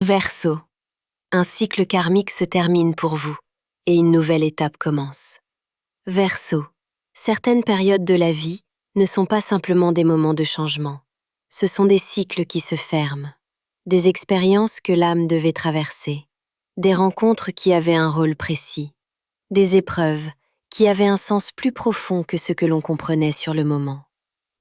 Verseau. Un cycle karmique se termine pour vous et une nouvelle étape commence. Verseau. Certaines périodes de la vie ne sont pas simplement des moments de changement. Ce sont des cycles qui se ferment, des expériences que l'âme devait traverser, des rencontres qui avaient un rôle précis, des épreuves qui avaient un sens plus profond que ce que l'on comprenait sur le moment.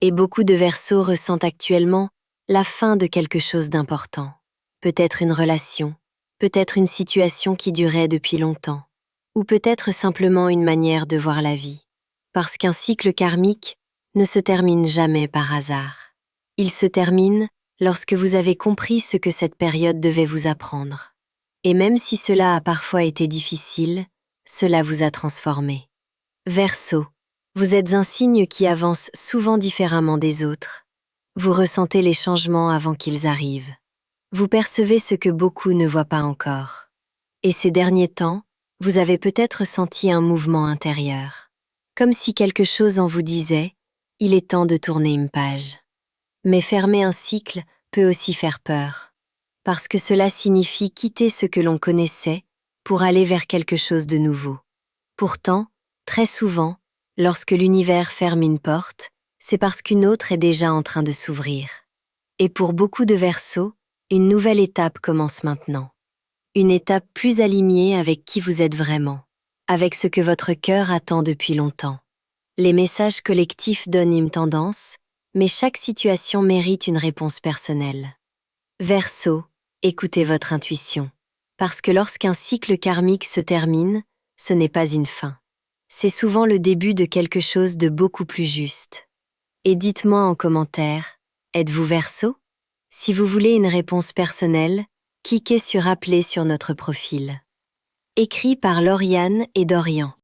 Et beaucoup de Verseaux ressentent actuellement la fin de quelque chose d'important. Peut-être une relation, peut-être une situation qui durait depuis longtemps, ou peut-être simplement une manière de voir la vie. Parce qu'un cycle karmique ne se termine jamais par hasard. Il se termine lorsque vous avez compris ce que cette période devait vous apprendre. Et même si cela a parfois été difficile, cela vous a transformé. Verseau, vous êtes un signe qui avance souvent différemment des autres. Vous ressentez les changements avant qu'ils arrivent. Vous percevez ce que beaucoup ne voient pas encore. Et ces derniers temps, vous avez peut-être senti un mouvement intérieur. Comme si quelque chose en vous disait « il est temps de tourner une page ». Mais fermer un cycle peut aussi faire peur. Parce que cela signifie quitter ce que l'on connaissait pour aller vers quelque chose de nouveau. Pourtant, très souvent, lorsque l'univers ferme une porte, c'est parce qu'une autre est déjà en train de s'ouvrir. Et pour beaucoup de Verseaux, une nouvelle étape commence maintenant. Une étape plus alignée avec qui vous êtes vraiment, avec ce que votre cœur attend depuis longtemps. Les messages collectifs donnent une tendance, mais chaque situation mérite une réponse personnelle. Verseau, écoutez votre intuition. Parce que lorsqu'un cycle karmique se termine, ce n'est pas une fin. C'est souvent le début de quelque chose de beaucoup plus juste. Et dites-moi en commentaire, êtes-vous Verseau? Si vous voulez une réponse personnelle, cliquez sur Appeler sur notre profil. Écrit par Lauriane et Dorian.